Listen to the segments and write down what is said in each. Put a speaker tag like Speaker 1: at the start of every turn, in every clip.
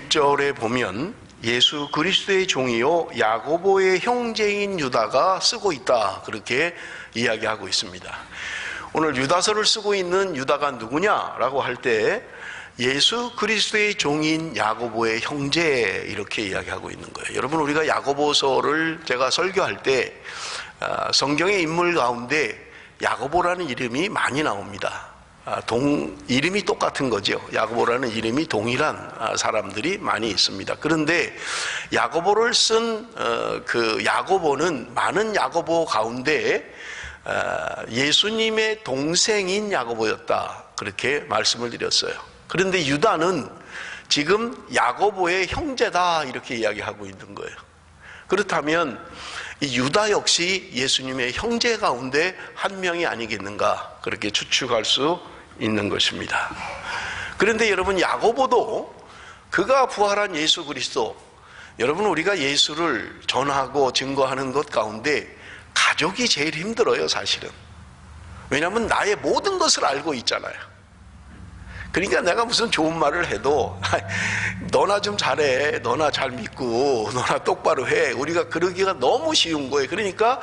Speaker 1: 1절에 보면 예수 그리스도의 종이요 야고보의 형제인 유다가 쓰고 있다, 그렇게 이야기하고 있습니다. 오늘 유다서를 쓰고 있는 유다가 누구냐라고 할 때 예수 그리스도의 종인 야고보의 형제, 이렇게 이야기하고 있는 거예요. 여러분, 우리가 야고보서를 제가 설교할 때 성경의 인물 가운데 야고보라는 이름이 많이 나옵니다. 이름이 똑같은 거죠. 야고보라는 이름이 동일한 사람들이 많이 있습니다. 그런데 야고보를 쓴 그 야고보는 많은 야고보 가운데 예수님의 동생인 야고보였다, 그렇게 말씀을 드렸어요. 그런데 유다는 지금 야고보의 형제다, 이렇게 이야기하고 있는 거예요. 그렇다면 이 유다 역시 예수님의 형제 가운데 한 명이 아니겠는가, 그렇게 추측할 수 있는 것입니다. 그런데 여러분, 야고보도 그가 부활한 예수 그리스도, 여러분, 우리가 예수를 전하고 증거하는 것 가운데 가족이 제일 힘들어요, 사실은. 왜냐하면 나의 모든 것을 알고 있잖아요. 그러니까 내가 무슨 좋은 말을 해도 너나 좀 잘해, 너나 잘 믿고, 너나 똑바로 해, 우리가 그러기가 너무 쉬운 거예요. 그러니까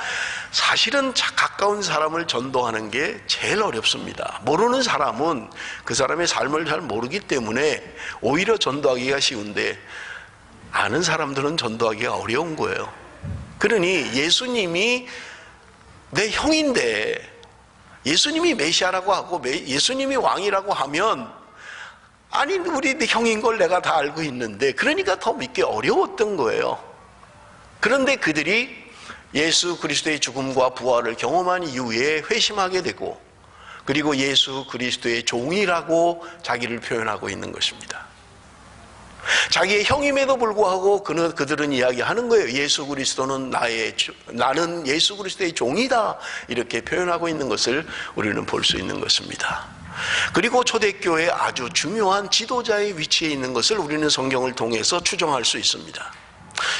Speaker 1: 사실은 가까운 사람을 전도하는 게 제일 어렵습니다. 모르는 사람은 그 사람의 삶을 잘 모르기 때문에 오히려 전도하기가 쉬운데, 아는 사람들은 전도하기가 어려운 거예요. 그러니 예수님이 내 형인데, 예수님이 메시아라고 하고 예수님이 왕이라고 하면, 아니 우리 형인 걸 내가 다 알고 있는데, 그러니까 더 믿기 어려웠던 거예요. 그런데 그들이 예수 그리스도의 죽음과 부활을 경험한 이후에 회심하게 되고, 그리고 예수 그리스도의 종이라고 자기를 표현하고 있는 것입니다. 자기의 형임에도 불구하고 그들은 이야기하는 거예요. 예수 그리스도는 나는 예수 그리스도의 종이다, 이렇게 표현하고 있는 것을 우리는 볼 수 있는 것입니다. 그리고 초대교회의 아주 중요한 지도자의 위치에 있는 것을 우리는 성경을 통해서 추정할 수 있습니다.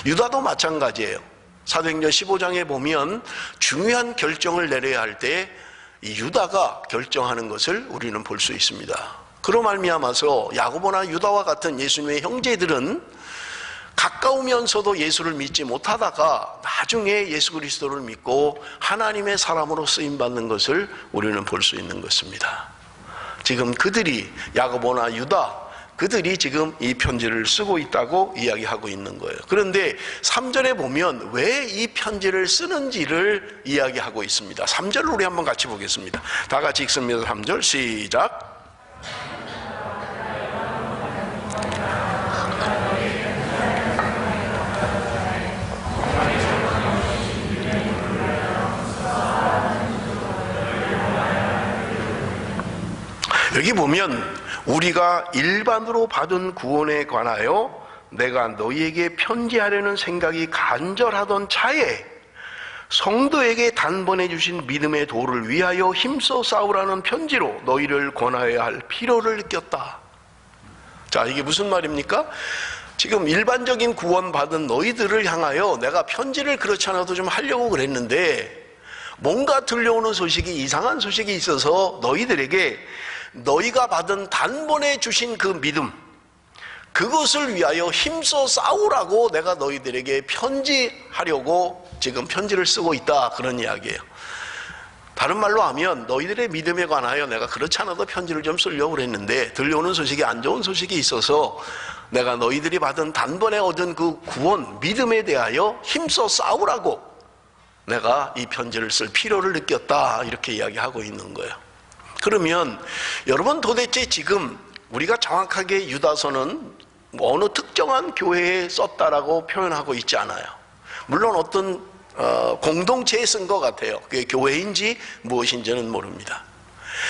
Speaker 1: 유다도 마찬가지예요. 사도행전 15장에 보면 중요한 결정을 내려야 할 때 이 유다가 결정하는 것을 우리는 볼 수 있습니다. 그로 말미암아서 야고보나 유다와 같은 예수님의 형제들은 가까우면서도 예수를 믿지 못하다가 나중에 예수 그리스도를 믿고 하나님의 사람으로 쓰임받는 것을 우리는 볼 수 있는 것입니다. 지금 그들이, 야고보나 유다, 그들이 지금 이 편지를 쓰고 있다고 이야기하고 있는 거예요. 그런데 3절에 보면 왜 이 편지를 쓰는지를 이야기하고 있습니다. 3절을 우리 한번 같이 보겠습니다. 다 같이 읽습니다. 3절 시작. 여기 보면 우리가 일반으로 받은 구원에 관하여 내가 너희에게 편지하려는 생각이 간절하던 차에 성도에게 단번에 주신 믿음의 도를 위하여 힘써 싸우라는 편지로 너희를 권하여야 할 필요를 느꼈다. 자, 이게 무슨 말입니까? 지금 일반적인 구원 받은 너희들을 향하여 내가 편지를 그렇지 않아도 좀 하려고 그랬는데, 뭔가 들려오는 소식이, 이상한 소식이 있어서 너희들에게 너희가 받은 단번에 주신 그 믿음, 그것을 위하여 힘써 싸우라고 내가 너희들에게 편지하려고 지금 편지를 쓰고 있다, 그런 이야기예요. 다른 말로 하면 너희들의 믿음에 관하여 내가 그렇지 않아도 편지를 좀 쓰려고 그랬는데 들려오는 소식이, 안 좋은 소식이 있어서 내가 너희들이 받은 단번에 얻은 그 구원, 믿음에 대하여 힘써 싸우라고 내가 이 편지를 쓸 필요를 느꼈다, 이렇게 이야기하고 있는 거예요. 그러면 여러분, 도대체 지금 우리가 정확하게 유다서는 어느 특정한 교회에 썼다라고 표현하고 있지 않아요. 물론 어떤 공동체에 쓴 것 같아요. 그게 교회인지 무엇인지는 모릅니다.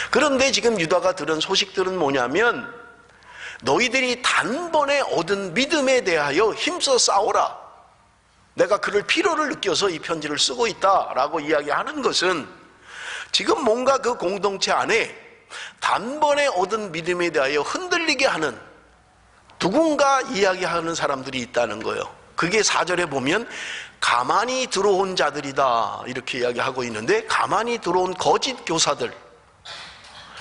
Speaker 1: 그런데 지금 유다가 들은 소식들은 뭐냐면, 너희들이 단번에 얻은 믿음에 대하여 힘써 싸워라, 내가 그럴 필요를 느껴서 이 편지를 쓰고 있다라고 이야기하는 것은, 지금 뭔가 그 공동체 안에 단번에 얻은 믿음에 대하여 흔들리게 하는 누군가 이야기하는 사람들이 있다는 거예요. 그게 4절에 보면 가만히 들어온 자들이다, 이렇게 이야기하고 있는데, 가만히 들어온 거짓 교사들,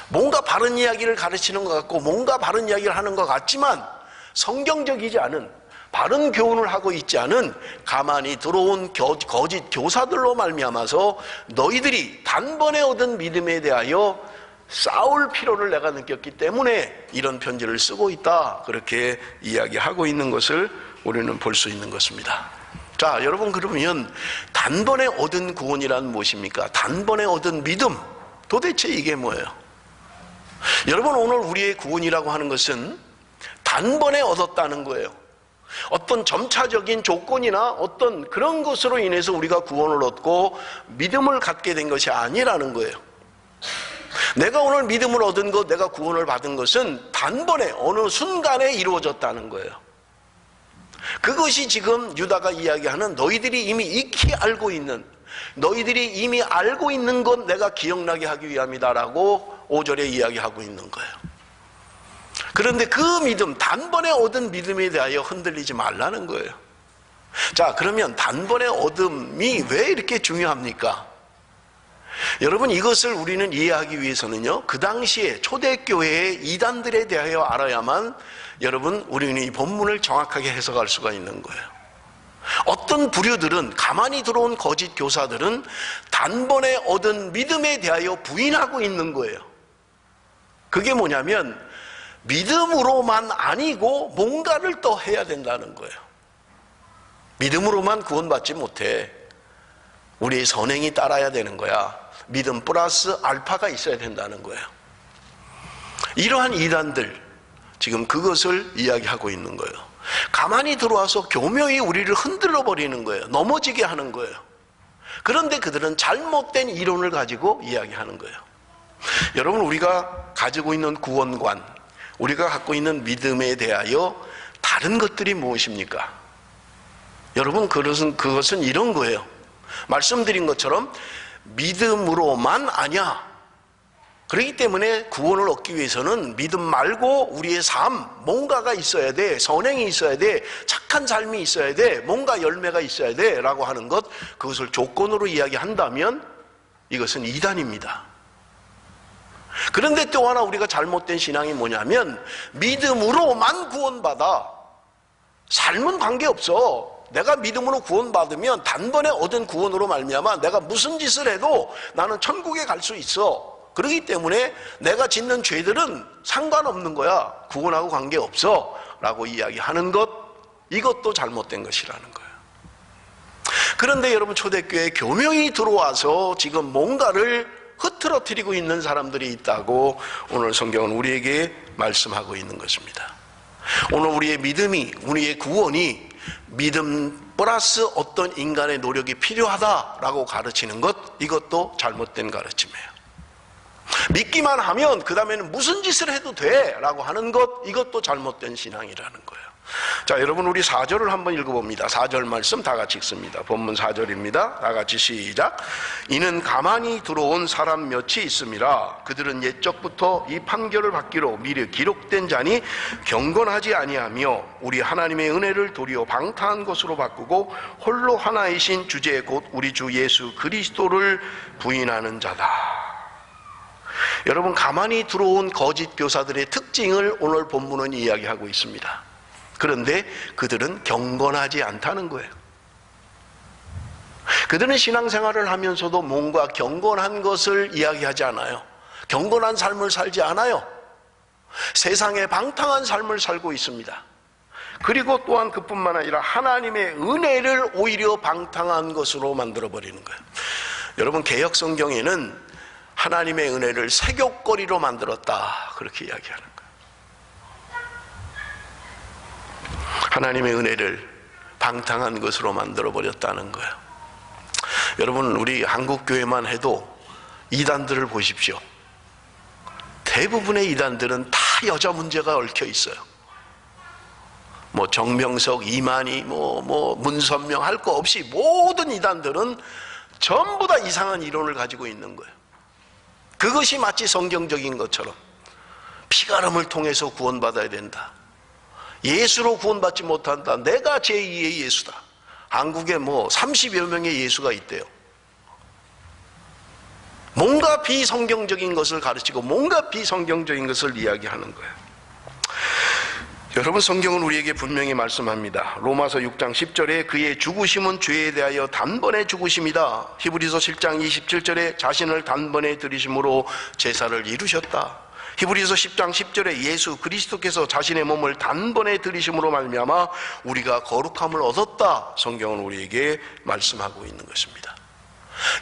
Speaker 1: 뭔가 바른 이야기를 가르치는 것 같고 뭔가 바른 이야기를 하는 것 같지만 성경적이지 않은 바른 교훈을 하고 있지 않은 가만히 들어온 거짓 교사들로 말미암아서 너희들이 단번에 얻은 믿음에 대하여 싸울 필요를 내가 느꼈기 때문에 이런 편지를 쓰고 있다, 그렇게 이야기하고 있는 것을 우리는 볼 수 있는 것입니다. 자, 여러분, 그러면 단번에 얻은 구원이란 무엇입니까? 단번에 얻은 믿음, 도대체 이게 뭐예요? 여러분, 오늘 우리의 구원이라고 하는 것은 단번에 얻었다는 거예요. 어떤 점차적인 조건이나 어떤 그런 것으로 인해서 우리가 구원을 얻고 믿음을 갖게 된 것이 아니라는 거예요. 내가 오늘 믿음을 얻은 것, 내가 구원을 받은 것은 단번에 어느 순간에 이루어졌다는 거예요. 그것이 지금 유다가 이야기하는 너희들이 이미 익히 알고 있는, 너희들이 이미 알고 있는 것 내가 기억나게 하기 위함이다라고 5절에 이야기하고 있는 거예요. 그런데 그 믿음, 단번에 얻은 믿음에 대하여 흔들리지 말라는 거예요. 자, 그러면 단번에 얻음이 왜 이렇게 중요합니까? 여러분, 이것을 우리는 이해하기 위해서는요, 그 당시에 초대교회의 이단들에 대하여 알아야만 여러분, 우리는 이 본문을 정확하게 해석할 수가 있는 거예요. 어떤 부류들은, 가만히 들어온 거짓 교사들은 단번에 얻은 믿음에 대하여 부인하고 있는 거예요. 그게 뭐냐면 믿음으로만 아니고 뭔가를 또 해야 된다는 거예요. 믿음으로만 구원받지 못해. 우리의 선행이 따라야 되는 거야. 믿음 플러스 알파가 있어야 된다는 거예요. 이러한 이단들, 지금 그것을 이야기하고 있는 거예요. 가만히 들어와서 교묘히 우리를 흔들어 버리는 거예요. 넘어지게 하는 거예요. 그런데 그들은 잘못된 이론을 가지고 이야기하는 거예요. 여러분, 우리가 가지고 있는 구원관, 우리가 갖고 있는 믿음에 대하여 다른 것들이 무엇입니까? 여러분, 그것은 이런 거예요. 말씀드린 것처럼 믿음으로만 아냐. 그렇기 때문에 구원을 얻기 위해서는 믿음 말고 우리의 삶, 뭔가가 있어야 돼, 선행이 있어야 돼, 착한 삶이 있어야 돼, 뭔가 열매가 있어야 돼 라고 하는 것, 그것을 조건으로 이야기한다면 이것은 이단입니다. 그런데 또 하나 우리가 잘못된 신앙이 뭐냐면 믿음으로만 구원받아. 삶은 관계없어. 내가 믿음으로 구원받으면 단번에 얻은 구원으로 말미암아 내가 무슨 짓을 해도 나는 천국에 갈 수 있어. 그렇기 때문에 내가 짓는 죄들은 상관없는 거야. 구원하고 관계없어 라고 이야기하는 것, 이것도 잘못된 것이라는 거예요. 그런데 여러분, 초대교회에 교명이 들어와서 지금 뭔가를 흐트러뜨리고 있는 사람들이 있다고 오늘 성경은 우리에게 말씀하고 있는 것입니다. 오늘 우리의 믿음이, 우리의 구원이 믿음 플러스 어떤 인간의 노력이 필요하다라고 가르치는 것, 이것도 잘못된 가르침이에요. 믿기만 하면 그 다음에는 무슨 짓을 해도 돼 라고 하는 것, 이것도 잘못된 신앙이라는 거예요. 자, 여러분, 우리 4절을 한번 읽어봅니다. 4절 말씀 다 같이 읽습니다. 본문 4절입니다. 다 같이 시작. 이는 가만히 들어온 사람 몇이 있음이라. 그들은 옛적부터 이 판결을 받기로 미리 기록된 자니 경건하지 아니하며 우리 하나님의 은혜를 도리어 방탕한 것으로 바꾸고 홀로 하나이신 주제 곧 우리 주 예수 그리스도를 부인하는 자다. 여러분, 가만히 들어온 거짓 교사들의 특징을 오늘 본문은 이야기하고 있습니다. 그런데 그들은 경건하지 않다는 거예요. 그들은 신앙생활을 하면서도 뭔가 경건한 것을 이야기하지 않아요. 경건한 삶을 살지 않아요. 세상에 방탕한 삶을 살고 있습니다. 그리고 또한 그뿐만 아니라 하나님의 은혜를 오히려 방탕한 것으로 만들어버리는 거예요. 여러분, 개역 성경에는 하나님의 은혜를 세귑거리로 만들었다, 그렇게 이야기하는 거예요. 하나님의 은혜를 방탕한 것으로 만들어버렸다는 거예요. 여러분, 우리 한국교회만 해도 이단들을 보십시오. 대부분의 이단들은 다 여자 문제가 얽혀 있어요. 뭐 정명석, 이만희, 문선명 할 거 없이 모든 이단들은 전부 다 이상한 이론을 가지고 있는 거예요. 그것이 마치 성경적인 것처럼 피가름을 통해서 구원받아야 된다. 예수로 구원받지 못한다. 내가 제2의 예수다. 한국에 30여 명의 예수가 있대요. 뭔가 비성경적인 것을 가르치고 뭔가 비성경적인 것을 이야기하는 거예요. 여러분, 성경은 우리에게 분명히 말씀합니다. 로마서 6장 10절에 그의 죽으심은 죄에 대하여 단번에 죽으심이다. 히브리서 7장 27절에 자신을 단번에 들이심으로 제사를 이루셨다. 히브리서 10장 10절에 예수 그리스도께서 자신의 몸을 단번에 들이심으로 말미암아 우리가 거룩함을 얻었다. 성경은 우리에게 말씀하고 있는 것입니다.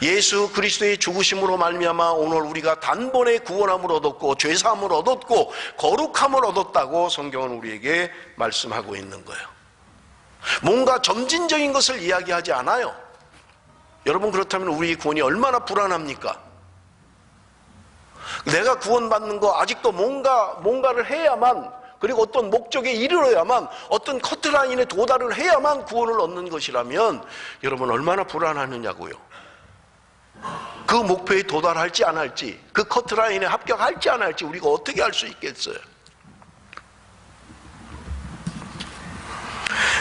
Speaker 1: 예수 그리스도의 죽으심으로 말미암아 오늘 우리가 단번에 구원함을 얻었고 죄사함을 얻었고 거룩함을 얻었다고 성경은 우리에게 말씀하고 있는 거예요. 뭔가 점진적인 것을 이야기하지 않아요. 여러분, 그렇다면 우리 구원이 얼마나 불안합니까? 내가 구원받는 거 아직도 뭔가를 해야만, 그리고 어떤 목적에 이르러야만, 어떤 커트라인에 도달을 해야만 구원을 얻는 것이라면 여러분 얼마나 불안하느냐고요. 그 목표에 도달할지 안 할지, 그 커트라인에 합격할지 안 할지 우리가 어떻게 알 수 있겠어요?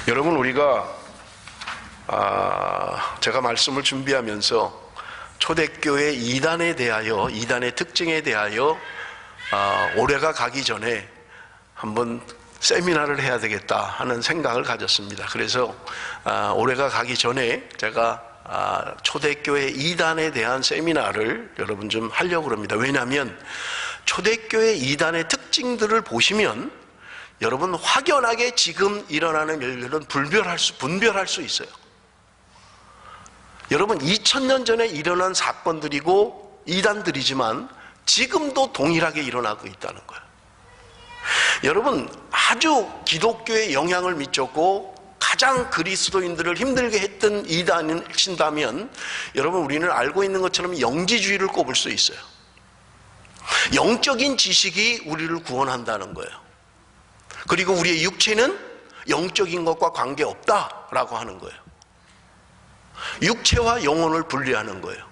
Speaker 1: 여러분, 우리가 제가 말씀을 준비하면서 초대교회 이단에 대하여, 이단의 특징에 대하여 올해가 가기 전에 한번 세미나를 해야 되겠다 하는 생각을 가졌습니다. 그래서 올해가 가기 전에 제가 초대교회 이단에 대한 세미나를 여러분 좀 하려고 합니다. 왜냐하면 초대교회 이단의 특징들을 보시면 여러분 확연하게 지금 일어나는 일들은 분별할 수 있어요. 여러분, 2000년 전에 일어난 사건들이고 이단들이지만 지금도 동일하게 일어나고 있다는 거예요. 여러분, 아주 기독교의 영향을 미쳤고 가장 그리스도인들을 힘들게 했던 이단이신다면 여러분, 우리는 알고 있는 것처럼 영지주의를 꼽을 수 있어요. 영적인 지식이 우리를 구원한다는 거예요. 그리고 우리의 육체는 영적인 것과 관계없다라고 하는 거예요. 육체와 영혼을 분리하는 거예요.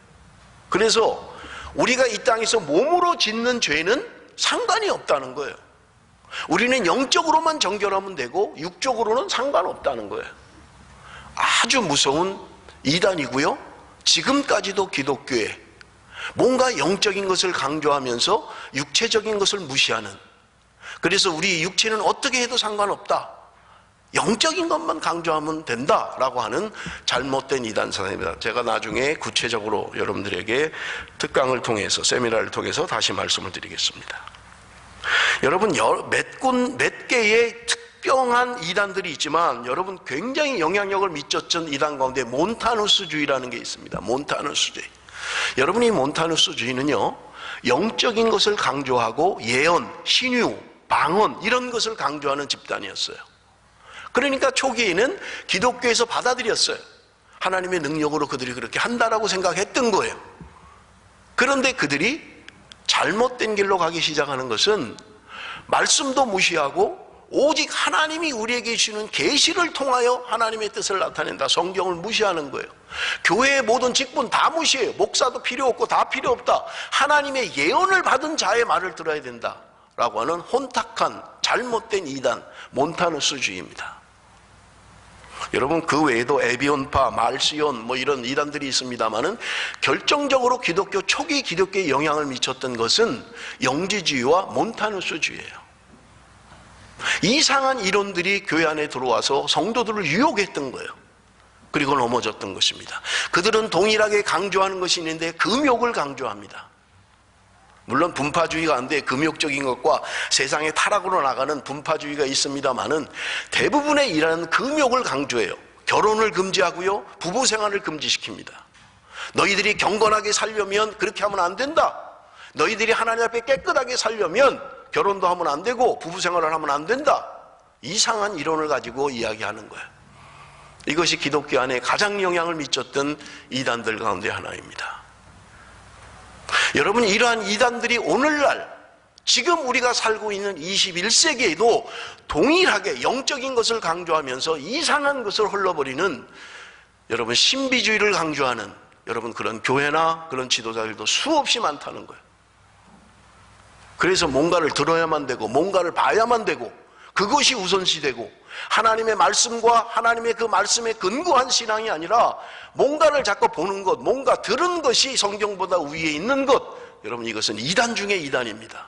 Speaker 1: 그래서 우리가 이 땅에서 몸으로 짓는 죄는 상관이 없다는 거예요. 우리는 영적으로만 정결하면 되고 육적으로는 상관없다는 거예요. 아주 무서운 이단이고요. 지금까지도 기독교에 뭔가 영적인 것을 강조하면서 육체적인 것을 무시하는, 그래서 우리 육체는 어떻게 해도 상관없다, 영적인 것만 강조하면 된다라고 하는 잘못된 이단 사상입니다. 제가 나중에 구체적으로 여러분들에게 특강을 통해서, 세미나를 통해서 다시 말씀을 드리겠습니다. 여러분, 몇 개의 특별한 이단들이 있지만 여러분 굉장히 영향력을 미쳤던 이단 가운데 몬타누스주의라는 게 있습니다. 몬타누스주의. 여러분, 이 몬타누스주의는요, 영적인 것을 강조하고 예언, 신유, 방언 이런 것을 강조하는 집단이었어요. 그러니까 초기에는 기독교에서 받아들였어요. 하나님의 능력으로 그들이 그렇게 한다라고 생각했던 거예요. 그런데 그들이 잘못된 길로 가기 시작하는 것은 말씀도 무시하고 오직 하나님이 우리에게 주시는 계시를 통하여 하나님의 뜻을 나타낸다, 성경을 무시하는 거예요. 교회의 모든 직분 다 무시해요. 목사도 필요 없고 다 필요 없다, 하나님의 예언을 받은 자의 말을 들어야 된다 라고 하는 혼탁한 잘못된 이단, 몬타누스주의입니다. 여러분, 그 외에도 에비온파, 말시온 이런 이단들이 있습니다만은 결정적으로 초기 기독교에 영향을 미쳤던 것은 영지주의와 몬타누스주의예요. 이상한 이론들이 교회 안에 들어와서 성도들을 유혹했던 거예요. 그리고 넘어졌던 것입니다. 그들은 동일하게 강조하는 것이 있는데 금욕을 강조합니다. 물론 분파주의가 안 돼 금욕적인 것과 세상의 타락으로 나가는 분파주의가 있습니다만은 대부분의 일하는 금욕을 강조해요. 결혼을 금지하고요, 부부 생활을 금지시킵니다. 너희들이 경건하게 살려면 그렇게 하면 안 된다. 너희들이 하나님 앞에 깨끗하게 살려면 결혼도 하면 안 되고 부부 생활을 하면 안 된다. 이상한 이론을 가지고 이야기하는 거예요. 이것이 기독교 안에 가장 영향을 미쳤던 이단들 가운데 하나입니다. 여러분, 이러한 이단들이 오늘날 지금 우리가 살고 있는 21세기에도 동일하게 영적인 것을 강조하면서 이상한 것을 흘러버리는, 여러분, 신비주의를 강조하는 여러분 그런 교회나 그런 지도자들도 수없이 많다는 거예요. 그래서 뭔가를 들어야만 되고 뭔가를 봐야만 되고 그것이 우선시되고 하나님의 말씀과 하나님의 그 말씀에 근거한 신앙이 아니라 뭔가를 자꾸 보는 것, 뭔가 들은 것이 성경보다 위에 있는 것, 여러분 이것은 이단 중에 이단입니다.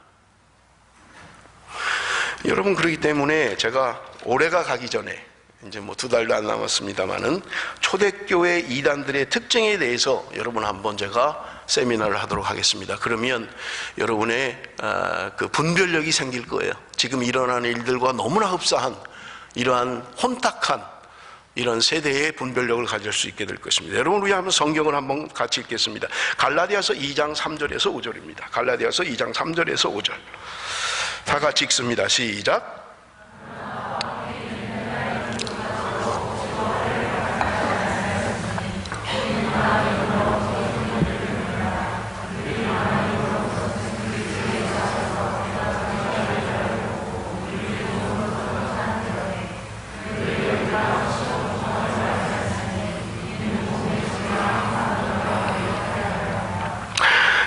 Speaker 1: 여러분, 그렇기 때문에 제가 올해가 가기 전에 이제 뭐 2달도 안 남았습니다만은 초대교회 이단들의 특징에 대해서 여러분 한번 제가 세미나를 하도록 하겠습니다. 그러면 여러분의 그 분별력이 생길 거예요. 지금 일어나는 일들과 너무나 흡사한 이러한 혼탁한 이런 세대의 분별력을 가질 수 있게 될 것입니다. 여러분, 우리 한번 성경을 한번 같이 읽겠습니다. 갈라디아서 2장 3절에서 5절입니다. 갈라디아서 2장 3절에서 5절. 다 같이 읽습니다. 시작.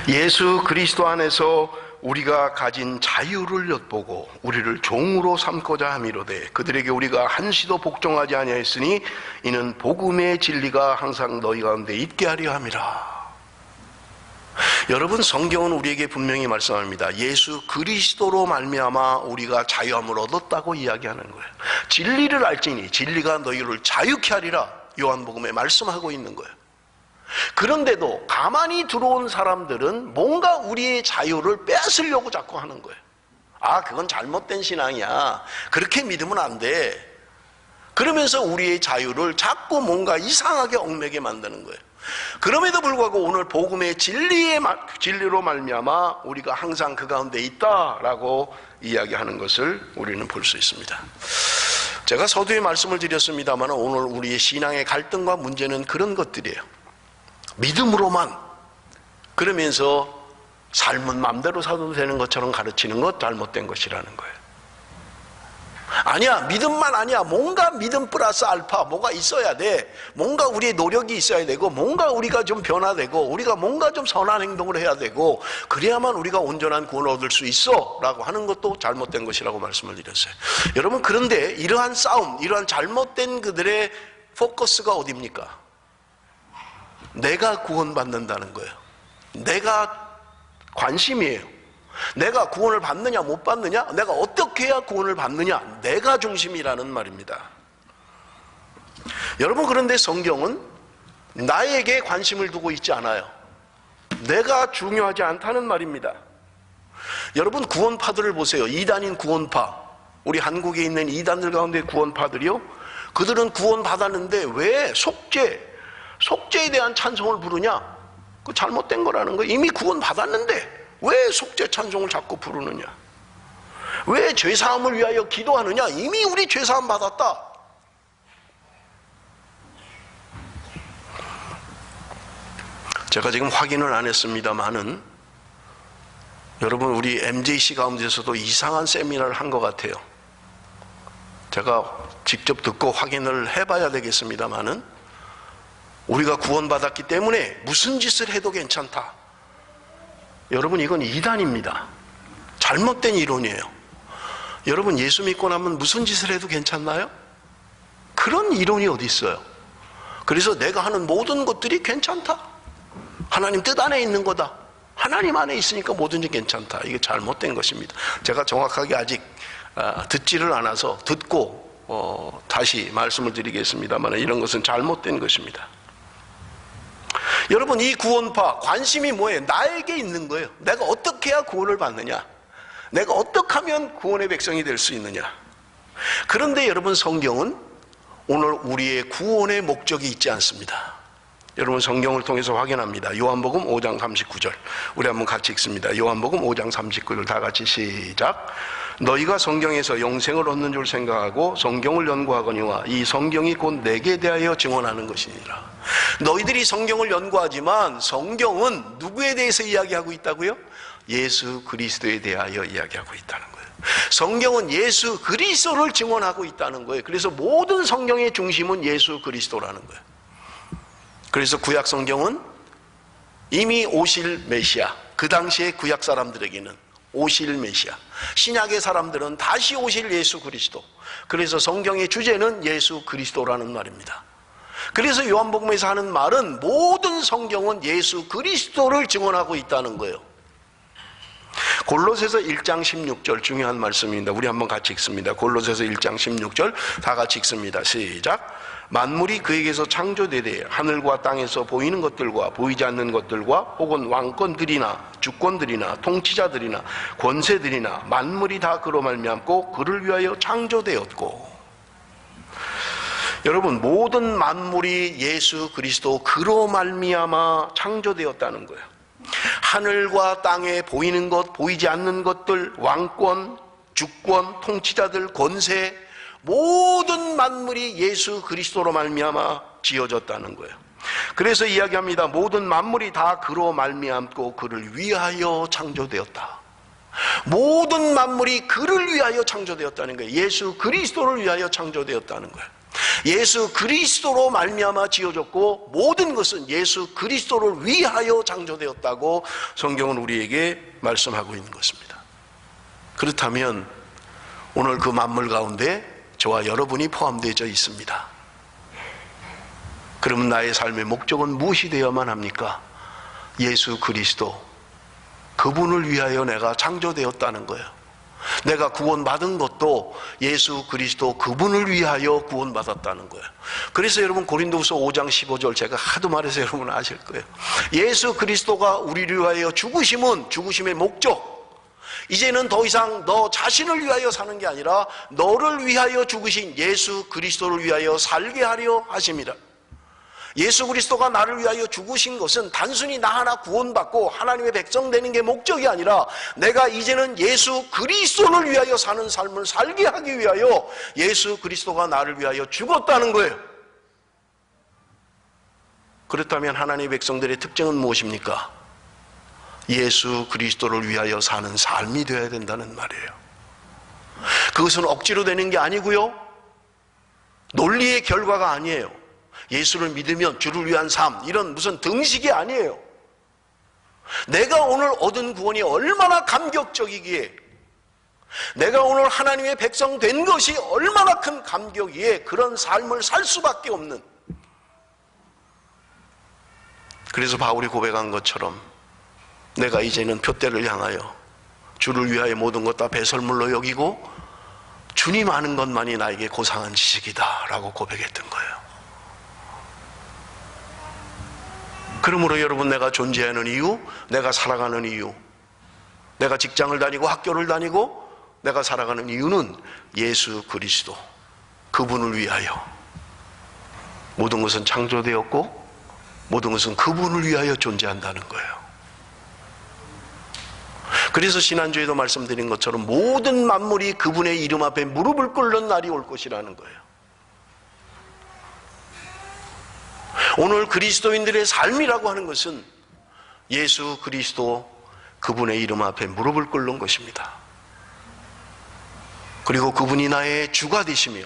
Speaker 1: 예수 그리스도 안에서 우리가 가진 자유를 엿보고 우리를 종으로 삼고자 함이로되 그들에게 우리가 한시도 복종하지 아니하였으니 이는 복음의 진리가 항상 너희 가운데 있게 하려 함이라. 여러분, 성경은 우리에게 분명히 말씀합니다. 예수 그리스도로 말미암아 우리가 자유함을 얻었다고 이야기하는 거예요. 진리를 알지니 진리가 너희를 자유케 하리라 요한복음에 말씀하고 있는 거예요. 그런데도 가만히 들어온 사람들은 뭔가 우리의 자유를 빼앗으려고 자꾸 하는 거예요. 아, 그건 잘못된 신앙이야. 그렇게 믿으면 안 돼. 그러면서 우리의 자유를 자꾸 뭔가 이상하게 얽매게 만드는 거예요. 그럼에도 불구하고 오늘 복음의 진리로 말미암아 우리가 항상 그 가운데 있다라고 이야기하는 것을 우리는 볼 수 있습니다. 제가 서두에 말씀을 드렸습니다만 오늘 우리의 신앙의 갈등과 문제는 그런 것들이에요. 믿음으로만, 그러면서 삶은 마음대로 살아도 되는 것처럼 가르치는 것, 잘못된 것이라는 거예요. 아니야, 믿음만 아니야. 뭔가 믿음 플러스 알파 뭐가 있어야 돼. 뭔가 우리의 노력이 있어야 되고, 뭔가 우리가 좀 변화되고, 우리가 뭔가 좀 선한 행동을 해야 되고, 그래야만 우리가 온전한 구원을 얻을 수 있어 라고 하는 것도 잘못된 것이라고 말씀을 드렸어요. 여러분, 그런데 이러한 싸움, 이러한 잘못된 그들의 포커스가 어디입니까? 내가 구원받는다는 거예요. 내가 관심이에요. 내가 구원을 받느냐 못 받느냐, 내가 어떻게 해야 구원을 받느냐, 내가 중심이라는 말입니다. 여러분, 그런데 성경은 나에게 관심을 두고 있지 않아요. 내가 중요하지 않다는 말입니다. 여러분, 구원파들을 보세요. 이단인 구원파, 우리 한국에 있는 이단들 가운데 구원파들이요, 그들은 구원받았는데 왜 속죄에 대한 찬송을 부르냐? 그 잘못된 거라는 거예요. 이미 구원받았는데 왜 속죄 찬송을 자꾸 부르느냐? 왜 죄사함을 위하여 기도하느냐? 이미 우리 죄사함 받았다. 제가 지금 확인을 안 했습니다만은 여러분, 우리 MJC 가운데서도 이상한 세미나를 한 것 같아요. 제가 직접 듣고 확인을 해봐야 되겠습니다만은 우리가 구원받았기 때문에 무슨 짓을 해도 괜찮다. 여러분, 이건 이단입니다. 잘못된 이론이에요. 여러분, 예수 믿고 나면 무슨 짓을 해도 괜찮나요? 그런 이론이 어디 있어요? 그래서 내가 하는 모든 것들이 괜찮다. 하나님 뜻 안에 있는 거다. 하나님 안에 있으니까 뭐든지 괜찮다. 이게 잘못된 것입니다. 제가 정확하게 아직 듣지를 않아서 듣고 다시 말씀을 드리겠습니다만 이런 것은 잘못된 것입니다. 여러분, 이 구원파 관심이 뭐예요? 나에게 있는 거예요. 내가 어떻게 해야 구원을 받느냐, 내가 어떻게 하면 구원의 백성이 될 수 있느냐. 그런데 여러분, 성경은 오늘 우리의 구원의 목적이 있지 않습니다. 여러분, 성경을 통해서 확인합니다. 요한복음 5장 39절 우리 한번 같이 읽습니다. 요한복음 5장 39절 다 같이 시작. 너희가 성경에서 영생을 얻는 줄 생각하고 성경을 연구하거니와 이 성경이 곧 내게 대하여 증언하는 것이니라. 너희들이 성경을 연구하지만 성경은 누구에 대해서 이야기하고 있다고요? 예수 그리스도에 대하여 이야기하고 있다는 거예요. 성경은 예수 그리스도를 증언하고 있다는 거예요. 그래서 모든 성경의 중심은 예수 그리스도라는 거예요. 그래서 구약 성경은 이미 오실 메시아, 그 당시에 구약 사람들에게는 오실 메시아, 신약의 사람들은 다시 오실 예수 그리스도. 그래서 성경의 주제는 예수 그리스도라는 말입니다. 그래서 요한복음에서 하는 말은 모든 성경은 예수 그리스도를 증언하고 있다는 거예요. 골로새서 1장 16절 중요한 말씀입니다. 우리 한번 같이 읽습니다. 골로새서 1장 16절 다 같이 읽습니다. 시작. 만물이 그에게서 창조되되 하늘과 땅에서 보이는 것들과 보이지 않는 것들과 혹은 왕권들이나 주권들이나 통치자들이나 권세들이나 만물이 다 그로 말미암고 그를 위하여 창조되었고. 여러분, 모든 만물이 예수 그리스도 그로 말미암아 창조되었다는 거예요. 하늘과 땅에 보이는 것, 보이지 않는 것들, 왕권, 주권, 통치자들, 권세, 모든 만물이 예수 그리스도로 말미암아 지어졌다는 거예요. 그래서 이야기합니다. 모든 만물이 다 그로 말미암고 그를 위하여 창조되었다. 모든 만물이 그를 위하여 창조되었다는 거예요. 예수 그리스도를 위하여 창조되었다는 거예요. 예수 그리스도로 말미암아 지어졌고 모든 것은 예수 그리스도를 위하여 창조되었다고 성경은 우리에게 말씀하고 있는 것입니다. 그렇다면 오늘 그 만물 가운데 저와 여러분이 포함되어 있습니다. 그러면 나의 삶의 목적은 무엇이 되어야만 합니까? 예수 그리스도, 그분을 위하여 내가 창조되었다는 거예요. 내가 구원받은 것도 예수 그리스도 그분을 위하여 구원받았다는 거예요. 그래서 여러분 고린도후서 5장 15절 제가 하도 말해서 여러분 아실 거예요. 예수 그리스도가 우리를 위하여 죽으심은 죽으심의 목적, 이제는 더 이상 너 자신을 위하여 사는 게 아니라 너를 위하여 죽으신 예수 그리스도를 위하여 살게 하려 하십니다. 예수 그리스도가 나를 위하여 죽으신 것은 단순히 나 하나 구원받고 하나님의 백성 되는 게 목적이 아니라 내가 이제는 예수 그리스도를 위하여 사는 삶을 살게 하기 위하여 예수 그리스도가 나를 위하여 죽었다는 거예요. 그렇다면 하나님의 백성들의 특징은 무엇입니까? 예수 그리스도를 위하여 사는 삶이 되어야 된다는 말이에요. 그것은 억지로 되는 게 아니고요, 논리의 결과가 아니에요. 예수를 믿으면 주를 위한 삶, 이런 무슨 등식이 아니에요. 내가 오늘 얻은 구원이 얼마나 감격적이기에, 내가 오늘 하나님의 백성 된 것이 얼마나 큰 감격이기에 그런 삶을 살 수밖에 없는. 그래서 바울이 고백한 것처럼 내가 이제는 표대를 향하여 주를 위하여 모든 것 다 배설물로 여기고 주님 아는 것만이 나에게 고상한 지식이다 라고 고백했던 거예요. 그러므로 여러분, 내가 존재하는 이유, 내가 살아가는 이유, 내가 직장을 다니고 학교를 다니고 내가 살아가는 이유는 예수 그리스도, 그분을 위하여. 모든 것은 창조되었고 모든 것은 그분을 위하여 존재한다는 거예요. 그래서 지난주에도 말씀드린 것처럼 모든 만물이 그분의 이름 앞에 무릎을 꿇는 날이 올 것이라는 거예요. 오늘 그리스도인들의 삶이라고 하는 것은 예수 그리스도 그분의 이름 앞에 무릎을 꿇는 것입니다. 그리고 그분이 나의 주가 되시며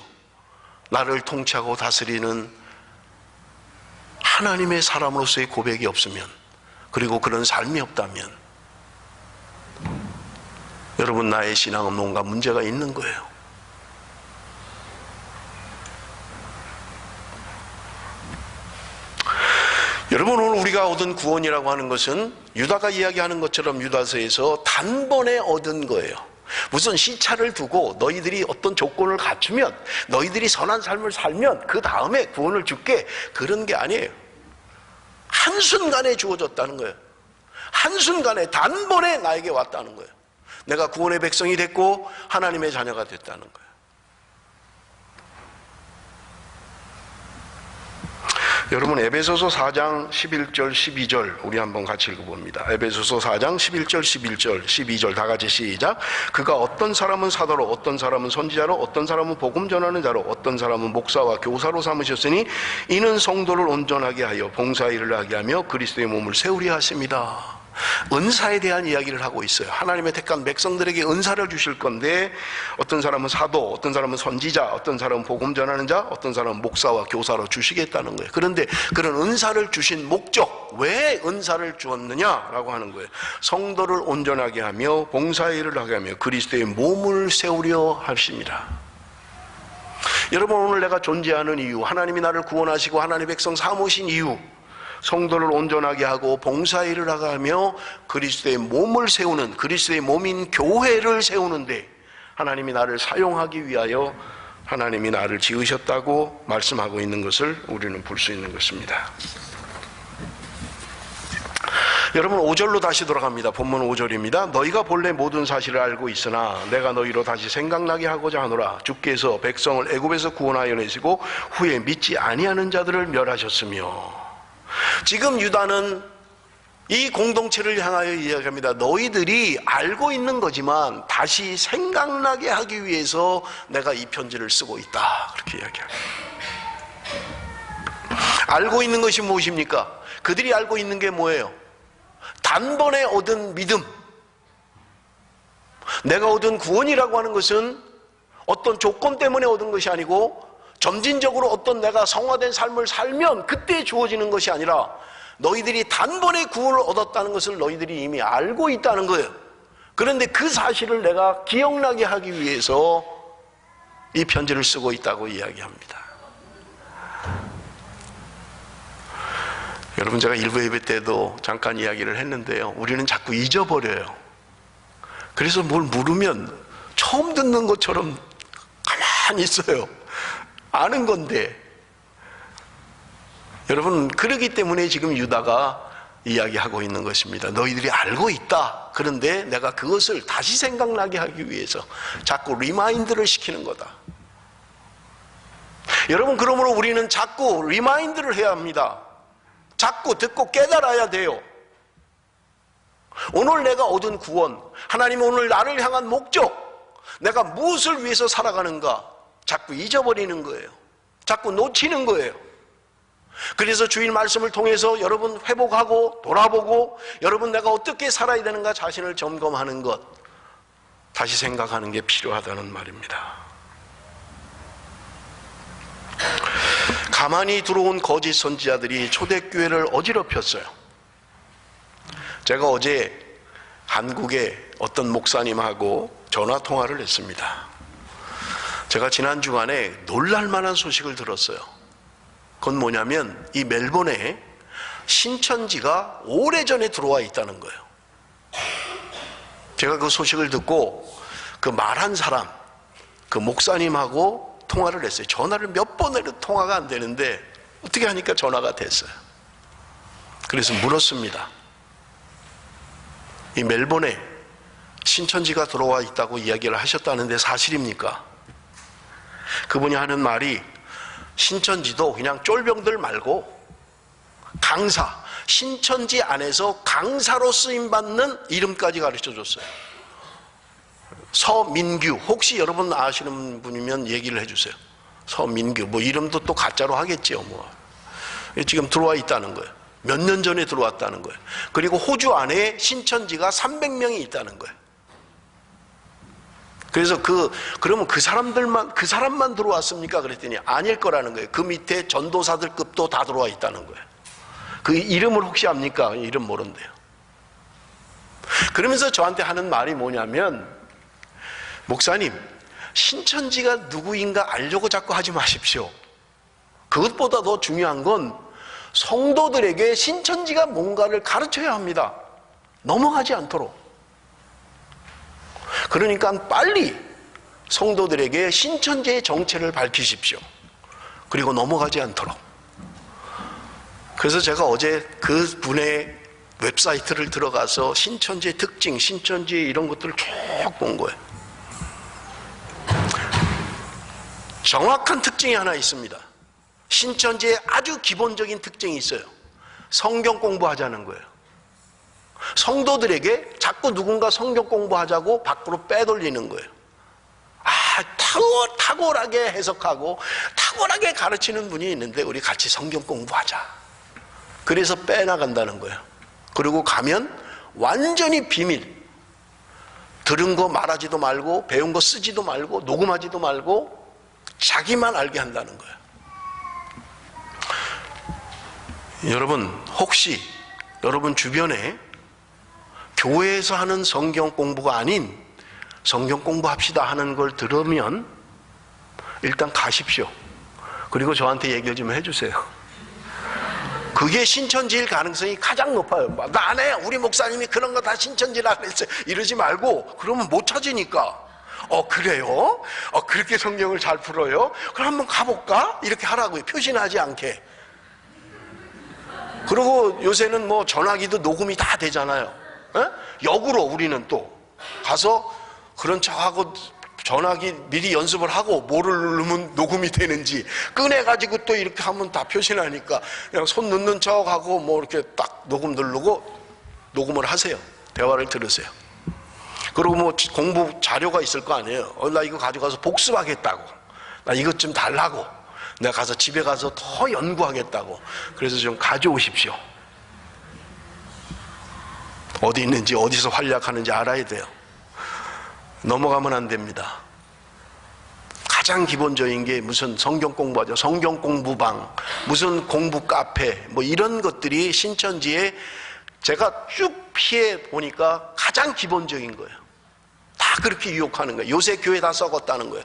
Speaker 1: 나를 통치하고 다스리는 하나님의 사람으로서의 고백이 없으면, 그리고 그런 삶이 없다면 여러분, 나의 신앙은 뭔가 문제가 있는 거예요. 여러분, 오늘 우리가 얻은 구원이라고 하는 것은 유다가 이야기하는 것처럼 유다서에서 단번에 얻은 거예요. 무슨 시차를 두고 너희들이 어떤 조건을 갖추면, 너희들이 선한 삶을 살면 그 다음에 구원을 줄게, 그런 게 아니에요. 한순간에 주어졌다는 거예요. 한순간에 단번에 나에게 왔다는 거예요. 내가 구원의 백성이 됐고 하나님의 자녀가 됐다는 거예요. 여러분, 에베소서 4장 11절 12절 우리 한번 같이 읽어봅니다. 에베소서 4장 11절 11절 12절 다 같이 시작. 그가 어떤 사람은 사도로, 어떤 사람은 선지자로, 어떤 사람은 복음 전하는 자로, 어떤 사람은 목사와 교사로 삼으셨으니 이는 성도를 온전하게 하여 봉사일을 하게 하며 그리스도의 몸을 세우려 하십니다. 은사에 대한 이야기를 하고 있어요. 하나님의 택한 백성들에게 은사를 주실 건데, 어떤 사람은 사도, 어떤 사람은 선지자, 어떤 사람은 복음 전하는 자, 어떤 사람은 목사와 교사로 주시겠다는 거예요. 그런데 그런 은사를 주신 목적, 왜 은사를 주었느냐라고 하는 거예요. 성도를 온전하게 하며 봉사일을 하게 하며 그리스도의 몸을 세우려 하십니다. 여러분, 오늘 내가 존재하는 이유, 하나님이 나를 구원하시고 하나님의 백성 삼으신 이유, 성도를 온전하게 하고 봉사일을 하며 그리스도의 몸을 세우는, 그리스도의 몸인 교회를 세우는데 하나님이 나를 사용하기 위하여 하나님이 나를 지으셨다고 말씀하고 있는 것을 우리는 볼 수 있는 것입니다. 여러분 5절로 다시 돌아갑니다. 본문 5절입니다. 너희가 본래 모든 사실을 알고 있으나 내가 너희로 다시 생각나게 하고자 하노라. 주께서 백성을 애굽에서 구원하여 내시고 후에 믿지 아니하는 자들을 멸하셨으며. 지금 유다는 이 공동체를 향하여 이야기합니다. 너희들이 알고 있는 거지만 다시 생각나게 하기 위해서 내가 이 편지를 쓰고 있다. 그렇게 이야기합니다. 알고 있는 것이 무엇입니까? 그들이 알고 있는 게 뭐예요? 단번에 얻은 믿음. 내가 얻은 구원이라고 하는 것은 어떤 조건 때문에 얻은 것이 아니고 점진적으로 어떤 내가 성화된 삶을 살면 그때 주어지는 것이 아니라 너희들이 단번에 구원을 얻었다는 것을 너희들이 이미 알고 있다는 거예요. 그런데 그 사실을 내가 기억나게 하기 위해서 이 편지를 쓰고 있다고 이야기합니다. 여러분, 제가 일부 예배 때도 잠깐 이야기를 했는데요, 우리는 자꾸 잊어버려요. 그래서 뭘 물으면 처음 듣는 것처럼 가만히 있어요. 아는 건데. 여러분, 그러기 때문에 지금 유다가 이야기하고 있는 것입니다. 너희들이 알고 있다. 그런데 내가 그것을 다시 생각나게 하기 위해서 자꾸 리마인드를 시키는 거다. 여러분, 그러므로 우리는 자꾸 리마인드를 해야 합니다. 자꾸 듣고 깨달아야 돼요. 오늘 내가 얻은 구원, 하나님 오늘 나를 향한 목적, 내가 무엇을 위해서 살아가는가 자꾸 잊어버리는 거예요. 자꾸 놓치는 거예요. 그래서 주일 말씀을 통해서 여러분 회복하고 돌아보고 여러분 내가 어떻게 살아야 되는가 자신을 점검하는 것, 다시 생각하는 게 필요하다는 말입니다. 가만히 들어온 거짓 선지자들이 초대교회를 어지럽혔어요. 제가 어제 한국의 어떤 목사님하고 전화통화를 했습니다. 제가 지난 주간에 놀랄만한 소식을 들었어요. 그건 뭐냐면 이 멜번에 신천지가 오래전에 들어와 있다는 거예요. 제가 그 소식을 듣고 그 말한 사람, 그 목사님하고 통화를 했어요. 전화를 몇 번 해도 통화가 안 되는데 어떻게 하니까 전화가 됐어요. 그래서 물었습니다. 이 멜번에 신천지가 들어와 있다고 이야기를 하셨다는데 사실입니까? 그분이 하는 말이 신천지도 그냥 쫄병들 말고 강사, 신천지 안에서 강사로 쓰임받는 이름까지 가르쳐줬어요. 서민규, 혹시 여러분 아시는 분이면 얘기를 해주세요. 서민규, 뭐 이름도 또 가짜로 하겠지요. 뭐 지금 들어와 있다는 거예요. 몇 년 전에 들어왔다는 거예요. 그리고 호주 안에 신천지가 300명이 있다는 거예요. 그래서 그러면 그 사람만 들어왔습니까? 그랬더니 아닐 거라는 거예요. 그 밑에 전도사들급도 다 들어와 있다는 거예요. 그 이름을 혹시 압니까? 이름 모른대요. 그러면서 저한테 하는 말이 뭐냐면, 목사님, 신천지가 누구인가 알려고 자꾸 하지 마십시오. 그것보다 더 중요한 건 성도들에게 신천지가 뭔가를 가르쳐야 합니다. 넘어가지 않도록. 그러니까 빨리 성도들에게 신천지의 정체를 밝히십시오. 그리고 넘어가지 않도록. 그래서 제가 어제 그 분의 웹사이트를 들어가서 신천지의 특징, 신천지의 이런 것들을 쭉 본 거예요. 정확한 특징이 하나 있습니다. 신천지의 아주 기본적인 특징이 있어요. 성경 공부하자는 거예요. 성도들에게 자꾸 누군가 성경 공부하자고 밖으로 빼돌리는 거예요. 탁월하게 해석하고 탁월하게 가르치는 분이 있는데 우리 같이 성경 공부하자. 그래서 빼나간다는 거예요. 그리고 가면 완전히 비밀. 들은 거 말하지도 말고 배운 거 쓰지도 말고 녹음하지도 말고 자기만 알게 한다는 거예요. 여러분, 혹시 여러분 주변에 교회에서 하는 성경 공부가 아닌 성경 공부합시다 하는 걸 들으면 일단 가십시오. 그리고 저한테 얘기를 좀 해주세요. 그게 신천지일 가능성이 가장 높아요. 나 안 해. 우리 목사님이 그런 거 다 신천지라 그랬어요. 이러지 말고, 그러면 못 찾으니까. 그래요? 그렇게 성경을 잘 풀어요? 그럼 한번 가볼까? 이렇게 하라고요. 표신하지 않게. 그리고 요새는 뭐 전화기도 녹음이 다 되잖아요. 역으로 우리는 또 가서 그런 척하고 전화기 미리 연습을 하고 뭐를 누르면 녹음이 되는지 꺼내가지고 또 이렇게 하면 다 표시나니까 그냥 손 넣는 척하고 뭐 이렇게 딱 녹음 누르고 녹음을 하세요. 대화를 들으세요. 그리고 뭐 공부 자료가 있을 거 아니에요. 나 이거 가져가서 복습하겠다고, 나 이것 좀 달라고, 내가 가서 집에 가서 더 연구하겠다고. 그래서 좀 가져오십시오. 어디 있는지 어디서 활약하는지 알아야 돼요. 넘어가면 안 됩니다. 가장 기본적인 게 무슨 성경 공부하죠, 성경 공부방, 무슨 공부 카페, 뭐 이런 것들이 신천지에 제가 쭉 피해 보니까 가장 기본적인 거예요. 다 그렇게 유혹하는 거예요. 요새 교회 다 썩었다는 거예요.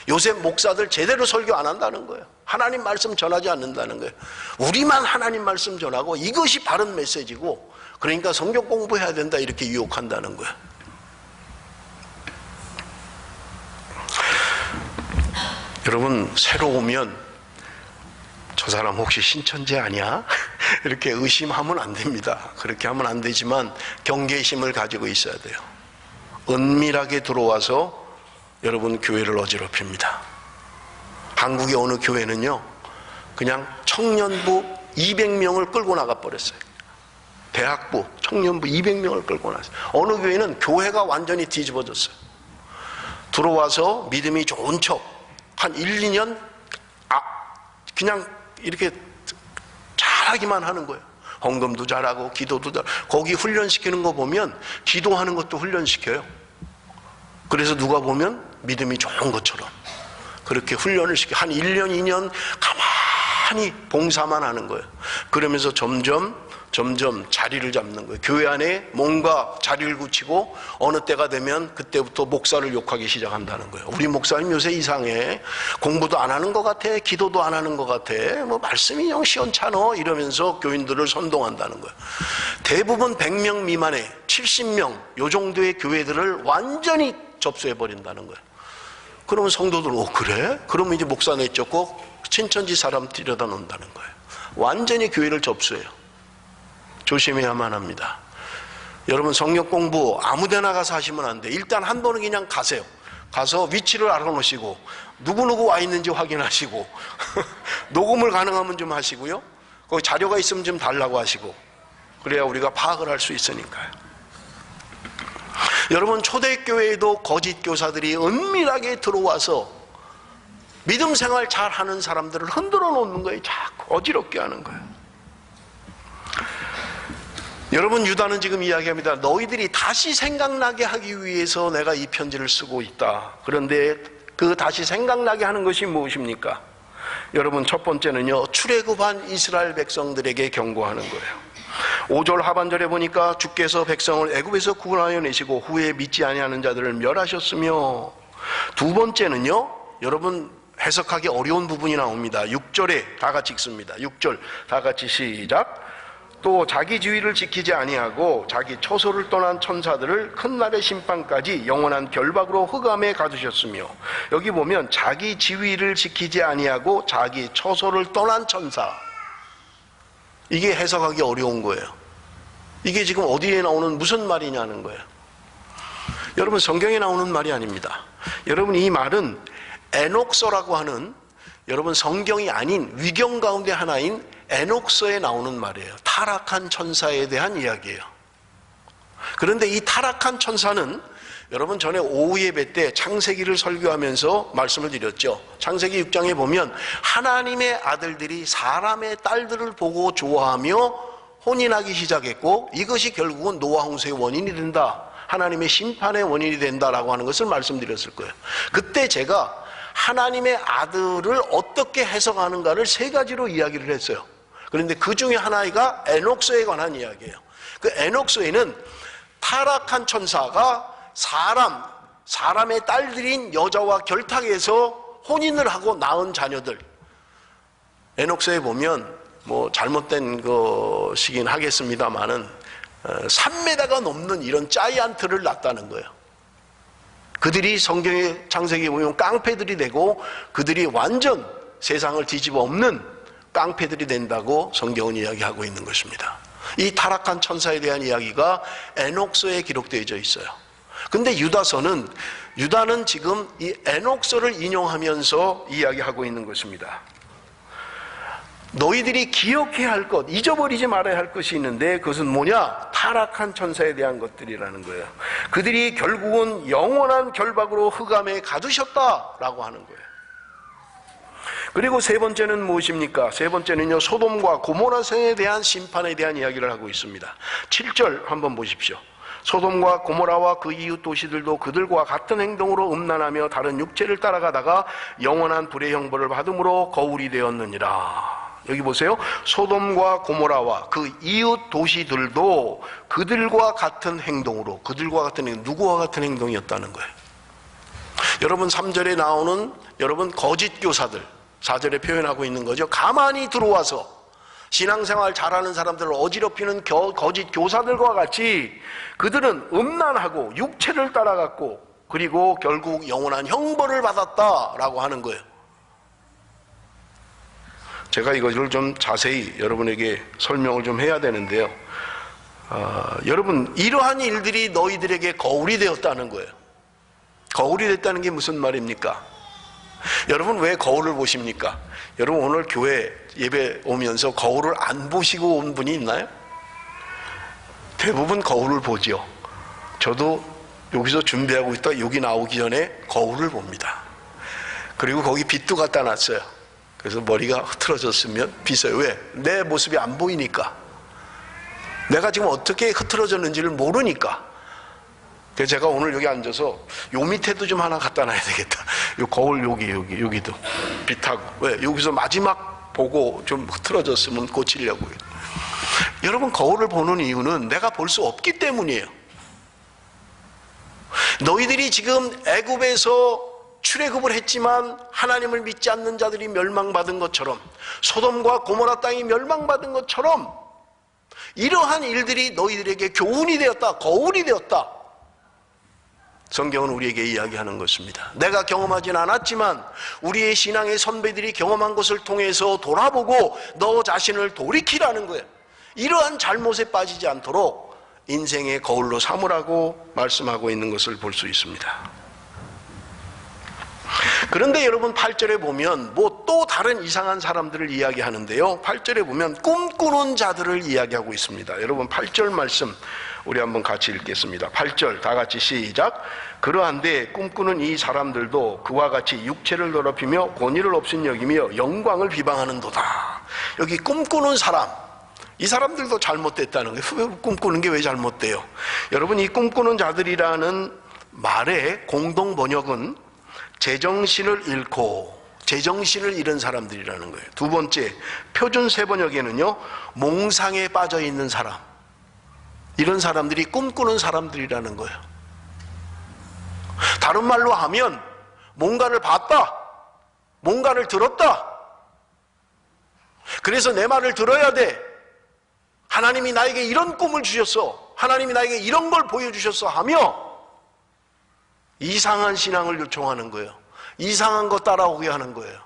Speaker 1: 요새 목사들 제대로 설교 안 한다는 거예요. 하나님 말씀 전하지 않는다는 거예요. 우리만 하나님 말씀 전하고 이것이 바른 메시지고, 그러니까 성경 공부해야 된다 이렇게 유혹한다는 거예요. 여러분, 새로 오면 저 사람 혹시 신천지 아니야? 이렇게 의심하면 안 됩니다. 그렇게 하면 안 되지만 경계심을 가지고 있어야 돼요. 은밀하게 들어와서 여러분 교회를 어지럽힙니다. 한국의 어느 교회는요, 그냥 청년부 200명을 끌고 나가버렸어요. 대학부, 청년부 200명을 끌고 나갔어요. 어느 교회는 교회가 완전히 뒤집어졌어요. 들어와서 믿음이 좋은 척 한 1, 2년 그냥 이렇게 잘하기만 하는 거예요. 헌금도 잘하고 기도도 잘하고. 거기 훈련시키는 거 보면 기도하는 것도 훈련시켜요. 그래서 누가 보면 믿음이 좋은 것처럼 그렇게 훈련을 시켜. 한 1년, 2년 가만히 봉사만 하는 거예요. 그러면서 점점 자리를 잡는 거예요. 교회 안에 뭔가 자리를 굳히고 어느 때가 되면 그때부터 목사를 욕하기 시작한다는 거예요. 우리 목사님 요새 이상해. 공부도 안 하는 것 같아. 기도도 안 하는 것 같아. 뭐 말씀이 영 시원찮어. 이러면서 교인들을 선동한다는 거예요. 대부분 100명 미만의 70명 요 정도의 교회들을 완전히 접수해버린다는 거예요. 그러면 성도들 그래? 그러면 이제 목사 내쫓고 신천지 사람 들여다 놓는다는 거예요. 완전히 교회를 접수해요. 조심해야만 합니다. 여러분, 성경 공부 아무데나 가서 하시면 안 돼. 일단 한 번은 그냥 가세요. 가서 위치를 알아놓으시고 누구누구 와 있는지 확인하시고 녹음을 가능하면 좀 하시고요. 거기 자료가 있으면 좀 달라고 하시고, 그래야 우리가 파악을 할 수 있으니까요. 여러분, 초대교회에도 거짓 교사들이 은밀하게 들어와서 믿음 생활 잘하는 사람들을 흔들어 놓는 거예요. 자꾸 어지럽게 하는 거예요. 여러분, 유다는 지금 이야기합니다. 너희들이 다시 생각나게 하기 위해서 내가 이 편지를 쓰고 있다. 그런데 그 다시 생각나게 하는 것이 무엇입니까? 여러분, 첫 번째는요, 출애굽한 이스라엘 백성들에게 경고하는 거예요. 5절 하반절에 보니까 주께서 백성을 애굽에서 구원하여 내시고 후에 믿지 아니하는 자들을 멸하셨으며, 두 번째는요, 여러분 해석하기 어려운 부분이 나옵니다. 6절에 다 같이 읽습니다. 6절 다 같이 시작. 또 자기 지위를 지키지 아니하고 자기 처소를 떠난 천사들을 큰 날의 심판까지 영원한 결박으로 흑암에 가두셨으며, 여기 보면 자기 지위를 지키지 아니하고 자기 처소를 떠난 천사, 이게 해석하기 어려운 거예요. 이게 지금 어디에 나오는 무슨 말이냐는 거예요. 여러분, 성경에 나오는 말이 아닙니다. 여러분, 이 말은 에녹서라고 하는, 여러분 성경이 아닌 위경 가운데 하나인 에녹서에 나오는 말이에요. 타락한 천사에 대한 이야기예요. 그런데 이 타락한 천사는 여러분, 전에 오후 예배 때 창세기를 설교하면서 말씀을 드렸죠. 창세기 6장에 보면 하나님의 아들들이 사람의 딸들을 보고 좋아하며 혼인하기 시작했고, 이것이 결국은 노아 홍수의 원인이 된다, 하나님의 심판의 원인이 된다라고 하는 것을 말씀드렸을 거예요. 그때 제가 하나님의 아들을 어떻게 해석하는가를 세 가지로 이야기를 했어요. 그런데 그 중에 하나가 에녹서에 관한 이야기예요. 그 에녹서에는 타락한 천사가 사람의 딸들인 여자와 결탁해서 혼인을 하고 낳은 자녀들, 에녹서에 보면 뭐 잘못된 것이긴 하겠습니다만은 3m가 넘는 이런 자이언트를 낳았다는 거예요. 그들이 성경의 창세기에 보면 깡패들이 되고 그들이 완전 세상을 뒤집어 엎는 깡패들이 된다고 성경은 이야기하고 있는 것입니다. 이 타락한 천사에 대한 이야기가 에녹서에 기록되어져 있어요. 근데 유다는 지금 이 에녹서를 인용하면서 이야기하고 있는 것입니다. 너희들이 기억해야 할 것, 잊어버리지 말아야 할 것이 있는데 그것은 뭐냐? 타락한 천사에 대한 것들이라는 거예요. 그들이 결국은 영원한 결박으로 흑암에 가두셨다라고 하는 거예요. 그리고 세 번째는 무엇입니까? 세 번째는요, 소돔과 고모라 성에 대한 심판에 대한 이야기를 하고 있습니다. 7절 한번 보십시오. 소돔과 고모라와 그 이웃 도시들도 그들과 같은 행동으로 음란하며 다른 육체를 따라가다가 영원한 불의 형벌을 받음으로 거울이 되었느니라. 여기 보세요. 소돔과 고모라와 그 이웃 도시들도 그들과 같은 행동으로, 그들과 같은 행동, 누구와 같은 행동이었다는 거예요. 여러분 3절에 나오는 여러분 거짓 교사들, 4절에 표현하고 있는 거죠. 가만히 들어와서 신앙생활 잘하는 사람들을 어지럽히는 거짓 교사들과 같이 그들은 음란하고 육체를 따라갔고 그리고 결국 영원한 형벌을 받았다라고 하는 거예요. 제가 이것을 좀 자세히 여러분에게 설명을 좀 해야 되는데요. 여러분, 이러한 일들이 너희들에게 거울이 되었다는 거예요. 거울이 됐다는 게 무슨 말입니까? 여러분 왜 거울을 보십니까? 여러분 오늘 교회 예배 오면서 거울을 안 보시고 온 분이 있나요? 대부분 거울을 보지요. 저도 여기서 준비하고 있다 여기 나오기 전에 거울을 봅니다. 그리고 거기 빛도 갖다 놨어요. 그래서 머리가 흐트러졌으면 빗어요. 왜? 내 모습이 안 보이니까. 내가 지금 어떻게 흐트러졌는지를 모르니까. 그래서 제가 오늘 여기 앉아서 요 밑에도 좀 하나 갖다 놔야 되겠다. 요 거울 여기도 빛하고. 왜? 여기서 마지막 보고 좀 흐트러졌으면 고치려고요. 여러분 거울을 보는 이유는 내가 볼 수 없기 때문이에요. 너희들이 지금 애굽에서 출애굽을 했지만 하나님을 믿지 않는 자들이 멸망받은 것처럼 소돔과 고모라 땅이 멸망받은 것처럼 이러한 일들이 너희들에게 교훈이 되었다, 거울이 되었다. 성경은 우리에게 이야기하는 것입니다. 내가 경험하진 않았지만 우리의 신앙의 선배들이 경험한 것을 통해서 돌아보고 너 자신을 돌이키라는 거예요. 이러한 잘못에 빠지지 않도록 인생의 거울로 삼으라고 말씀하고 있는 것을 볼 수 있습니다. 그런데 여러분 8절에 보면 뭐 또 다른 이상한 사람들을 이야기하는데요. 8절에 보면 꿈꾸는 자들을 이야기하고 있습니다. 여러분 8절 말씀 우리 한번 같이 읽겠습니다. 8절 다 같이 시작. 그러한데 꿈꾸는 이 사람들도 그와 같이 육체를 더럽히며 권위를 없인 여기며 영광을 비방하는도다. 여기 꿈꾸는 사람, 이 사람들도 잘못됐다는 거예요. 꿈꾸는 게 왜 잘못돼요? 여러분 이 꿈꾸는 자들이라는 말의 공동 번역은 제정신을 잃고 제정신을 잃은 사람들이라는 거예요. 두 번째 표준 세 번역에는요 몽상에 빠져 있는 사람, 이런 사람들이 꿈꾸는 사람들이라는 거예요. 다른 말로 하면 뭔가를 봤다, 뭔가를 들었다, 그래서 내 말을 들어야 돼, 하나님이 나에게 이런 꿈을 주셨어, 하나님이 나에게 이런 걸 보여주셨어 하며 이상한 신앙을 요청하는 거예요. 이상한 거 따라오게 하는 거예요.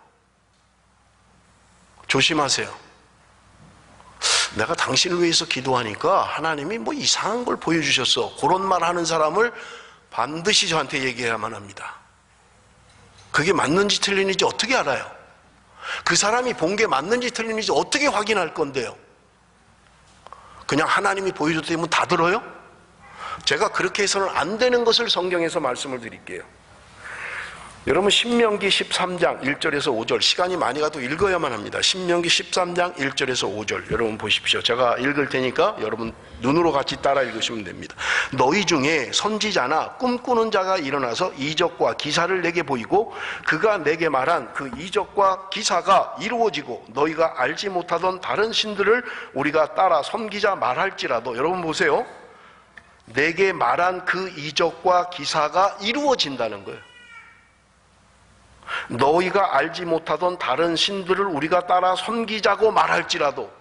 Speaker 1: 조심하세요. 내가 당신을 위해서 기도하니까 하나님이 뭐 이상한 걸 보여주셨어, 그런 말 하는 사람을 반드시 저한테 얘기해야만 합니다. 그게 맞는지 틀리는지 어떻게 알아요? 그 사람이 본 게 맞는지 틀리는지 어떻게 확인할 건데요? 그냥 하나님이 보여줬다면 다 들어요? 제가 그렇게 해서는 안 되는 것을 성경에서 말씀을 드릴게요. 여러분 신명기 13장 1절에서 5절, 시간이 많이 가도 읽어야만 합니다. 신명기 13장 1절에서 5절 여러분 보십시오. 제가 읽을 테니까 여러분 눈으로 같이 따라 읽으시면 됩니다. 너희 중에 선지자나 꿈꾸는 자가 일어나서 이적과 기사를 내게 보이고 그가 내게 말한 그 이적과 기사가 이루어지고 너희가 알지 못하던 다른 신들을 우리가 따라 섬기자 말할지라도, 여러분 보세요, 내게 말한 그 이적과 기사가 이루어진다는 거예요. 너희가 알지 못하던 다른 신들을 우리가 따라 섬기자고 말할지라도,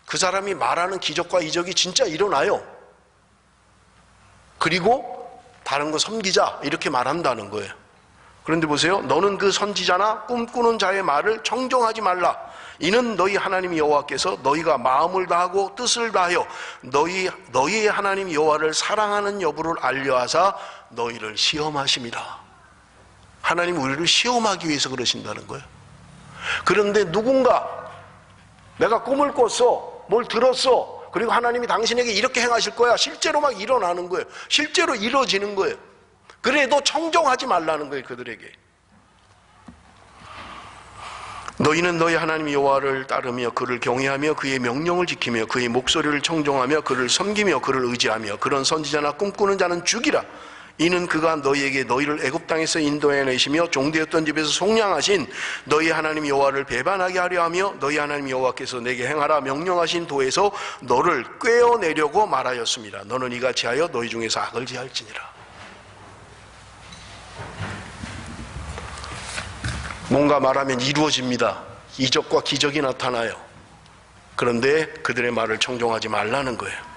Speaker 1: 그 사람이 말하는 기적과 이적이 진짜 일어나요. 그리고 다른 거 섬기자 이렇게 말한다는 거예요. 그런데 보세요. 너는 그 선지자나 꿈꾸는 자의 말을 청종하지 말라. 이는 너희 하나님 여호와께서 너희가 마음을 다하고 뜻을 다하여 너희의 하나님 여호와를 사랑하는 여부를 알려하사 너희를 시험하심이라. 하나님 우리를 시험하기 위해서 그러신다는 거예요. 그런데 누군가 내가 꿈을 꿨어, 뭘 들었어, 그리고 하나님이 당신에게 이렇게 행하실 거야, 실제로 막 일어나는 거예요. 실제로 이루어지는 거예요. 그래도 청종하지 말라는 거예요, 그들에게. 너희는 너희 하나님 여호와를 따르며 그를 경외하며 그의 명령을 지키며 그의 목소리를 청종하며 그를 섬기며 그를 의지하며 그런 선지자나 꿈꾸는 자는 죽이라. 이는 그가 너희에게 너희를 애굽 땅에서 인도해내시며 종되었던 집에서 속량하신 너희 하나님 여호와를 배반하게 하려 하며 너희 하나님 여호와께서 내게 행하라 명령하신 도에서 너를 꿰어내려고 말하였습니다. 너는 이같이 하여 너희 중에서 악을 제할지니라. 뭔가 말하면 이루어집니다. 이적과 기적이 나타나요. 그런데 그들의 말을 청종하지 말라는 거예요.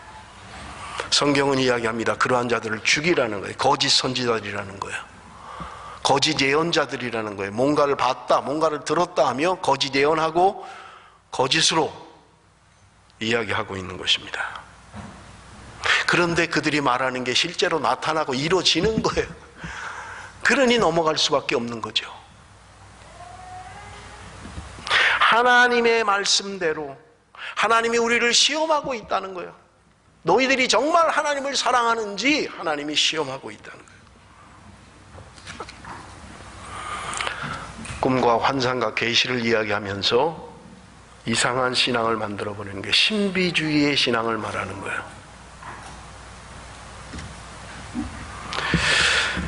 Speaker 1: 성경은 이야기합니다. 그러한 자들을 죽이라는 거예요. 거짓 선지자들이라는 거예요. 거짓 예언자들이라는 거예요. 뭔가를 봤다, 뭔가를 들었다 하며 거짓 예언하고 거짓으로 이야기하고 있는 것입니다. 그런데 그들이 말하는 게 실제로 나타나고 이루어지는 거예요. 그러니 넘어갈 수밖에 없는 거죠. 하나님의 말씀대로 하나님이 우리를 시험하고 있다는 거예요. 너희들이 정말 하나님을 사랑하는지 하나님이 시험하고 있다는 거예요. 꿈과 환상과 계시를 이야기하면서 이상한 신앙을 만들어버리는 게 신비주의의 신앙을 말하는 거예요.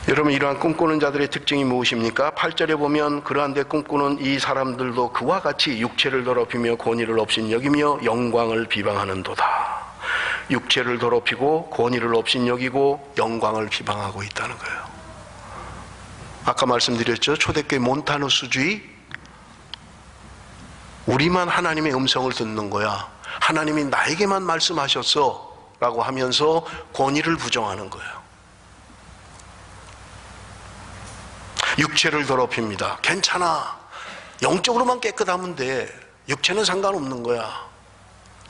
Speaker 1: 여러분, 이러한 꿈꾸는 자들의 특징이 무엇입니까? 8절에 보면 그러한데 꿈꾸는 이 사람들도 그와 같이 육체를 더럽히며 권위를 없인 여기며 영광을 비방하는도다. 육체를 더럽히고 권위를 없인 여기고 영광을 비방하고 있다는 거예요. 아까 말씀드렸죠. 초대교회 몬타누스주의. 우리만 하나님의 음성을 듣는 거야. 하나님이 나에게만 말씀하셨어 라고 하면서 권위를 부정하는 거예요. 육체를 더럽힙니다. 괜찮아. 영적으로만 깨끗하면 돼. 육체는 상관없는 거야.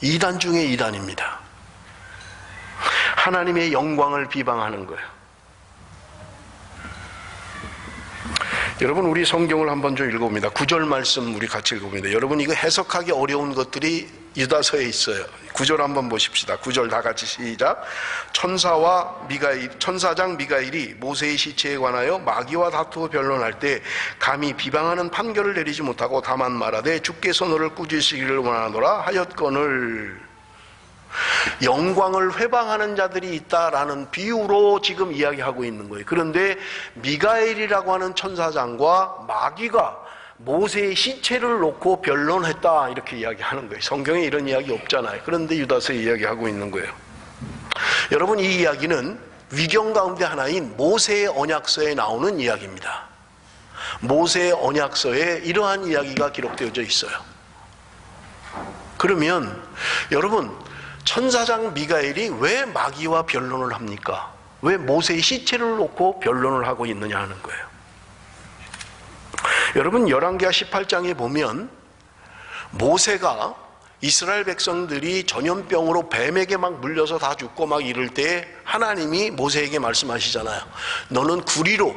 Speaker 1: 이단 중에 이단입니다. 하나님의 영광을 비방하는 거예요. 여러분, 우리 성경을 한번 좀 읽어봅니다. 9절 말씀 우리 같이 읽어봅니다. 여러분, 이거 해석하기 어려운 것들이 유다서에 있어요. 9절 한번 보십시다. 9절 다 같이 시작. 천사장 미가일이 모세의 시체에 관하여 마귀와 다투어 변론할 때 감히 비방하는 판결을 내리지 못하고 다만 말하되 주께서 너를 꾸짖으시기를 원하노라 하였거늘. 영광을 회방하는 자들이 있다라는 비유로 지금 이야기하고 있는 거예요. 그런데 미가엘이라고 하는 천사장과 마귀가 모세의 시체를 놓고 변론했다 이렇게 이야기하는 거예요. 성경에 이런 이야기 없잖아요. 그런데 유다서에 이야기하고 있는 거예요. 여러분, 이 이야기는 위경 가운데 하나인 모세의 언약서에 나오는 이야기입니다. 모세의 언약서에 이러한 이야기가 기록되어져 있어요. 그러면 여러분, 천사장 미가엘이 왜 마귀와 변론을 합니까? 왜 모세의 시체를 놓고 변론을 하고 있느냐 하는 거예요. 여러분, 열왕기하 18장에 보면 모세가 이스라엘 백성들이 전염병으로 뱀에게 막 물려서 다 죽고 막 이럴 때 하나님이 모세에게 말씀하시잖아요. 너는 구리로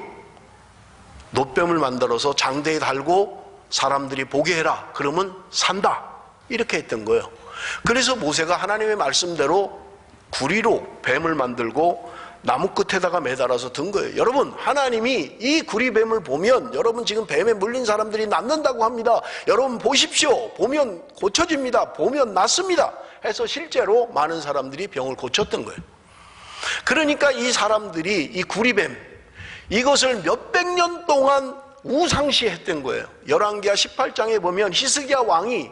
Speaker 1: 놋뱀을 만들어서 장대에 달고 사람들이 보게 해라. 그러면 산다. 이렇게 했던 거예요. 그래서 모세가 하나님의 말씀대로 구리로 뱀을 만들고 나무 끝에다가 매달아서 든 거예요. 여러분, 하나님이 이 구리뱀을 보면 여러분 지금 뱀에 물린 사람들이 낫는다고 합니다. 여러분 보십시오. 보면 고쳐집니다. 보면 낫습니다. 해서 실제로 많은 사람들이 병을 고쳤던 거예요. 그러니까 이 사람들이 이 구리뱀 이것을 몇백 년 동안 우상시했던 거예요. 열왕기하 18장에 보면 히스기야 왕이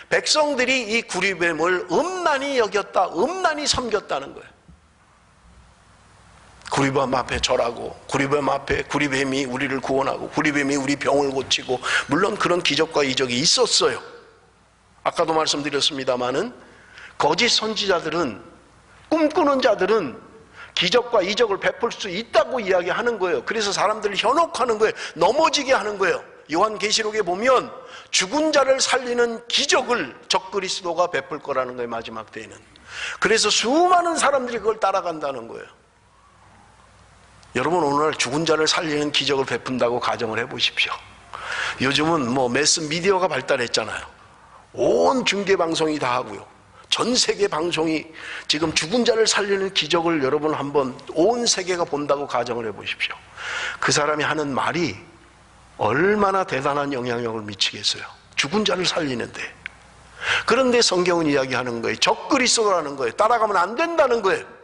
Speaker 1: 백성들이 이 구리뱀을 음란히 여겼다, 음란히 섬겼다는 거예요. 구리뱀 앞에 절하고, 구리뱀 앞에 구리뱀이 우리를 구원하고, 구리뱀이 우리 병을 고치고, 물론 그런 기적과 이적이 있었어요. 아까도 말씀드렸습니다마는 거짓 선지자들은, 꿈꾸는 자들은 기적과 이적을 베풀 수 있다고 이야기하는 거예요. 그래서 사람들을 현혹하는 거예요. 넘어지게 하는 거예요. 요한계시록에 보면 죽은 자를 살리는 기적을 적그리스도가 베풀 거라는 거예요, 마지막 때에는. 그래서 수많은 사람들이 그걸 따라간다는 거예요. 여러분, 오늘 죽은 자를 살리는 기적을 베푼다고 가정을 해보십시오. 요즘은 매스미디어가 발달했잖아요. 온 중계방송이 다 하고요. 전 세계 방송이 지금 죽은 자를 살리는 기적을 여러분 한번 온 세계가 본다고 가정을 해보십시오. 그 사람이 하는 말이 얼마나 대단한 영향력을 미치겠어요. 죽은 자를 살리는데. 그런데 성경은 이야기하는 거예요. 적그리스도라는 거예요. 따라가면 안 된다는 거예요.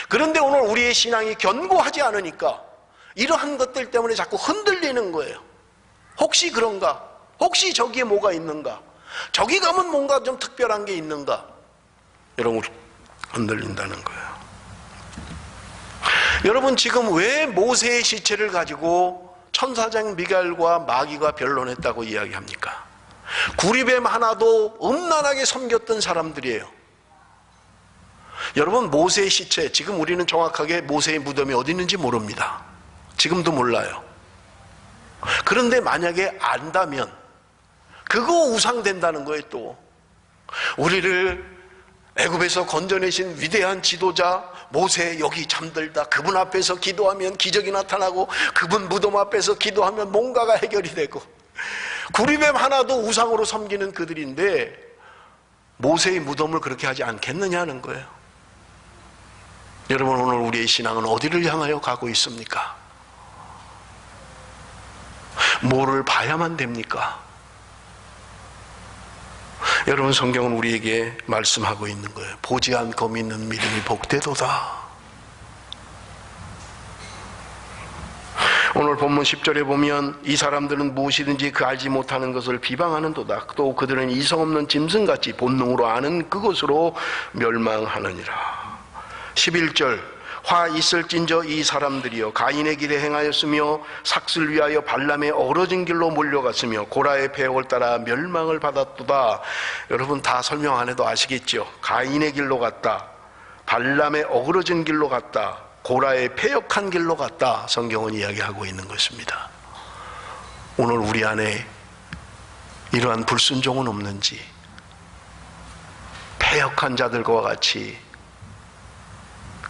Speaker 1: 그런데 오늘 우리의 신앙이 견고하지 않으니까 이러한 것들 때문에 자꾸 흔들리는 거예요. 혹시 그런가? 혹시 저기에 뭐가 있는가? 저기 가면 뭔가 좀 특별한 게 있는가? 여러분, 흔들린다는 거예요. 여러분, 지금 왜 모세의 시체를 가지고 천사장 미갈과 마귀가 변론했다고 이야기합니까? 구리뱀 하나도 음란하게 섬겼던 사람들이에요. 여러분, 모세의 시체, 지금 우리는 정확하게 모세의 무덤이 어디 있는지 모릅니다. 지금도 몰라요. 그런데 만약에 안다면 그거 우상된다는 거예요. 또 우리를 애굽에서 건져내신 위대한 지도자 모세 여기 잠들다, 그분 앞에서 기도하면 기적이 나타나고, 그분 무덤 앞에서 기도하면 뭔가가 해결이 되고, 구리뱀 하나도 우상으로 섬기는 그들인데 모세의 무덤을 그렇게 하지 않겠느냐는 거예요. 여러분, 오늘 우리의 신앙은 어디를 향하여 가고 있습니까? 뭐를 봐야만 됩니까? 여러분, 성경은 우리에게 말씀하고 있는 거예요. 보지 않고 믿는 믿음이 복되도다. 오늘 본문 10절에 보면 이 사람들은 무엇이든지 그 알지 못하는 것을 비방하는도다. 또 그들은 이성 없는 짐승같이 본능으로 아는 그것으로 멸망하느니라. 11절, 화 있을진저 이 사람들이여 가인의 길에 행하였으며 삭슬 위하여 발람의 어그러진 길로 몰려갔으며 고라의 배역을 따라 멸망을 받았도다. 여러분, 다 설명 안 해도 아시겠죠? 가인의 길로 갔다, 발람의 어그러진 길로 갔다, 고라의 패역한 길로 갔다. 성경은 이야기하고 있는 것입니다. 오늘 우리 안에 이러한 불순종은 없는지, 패역한 자들과 같이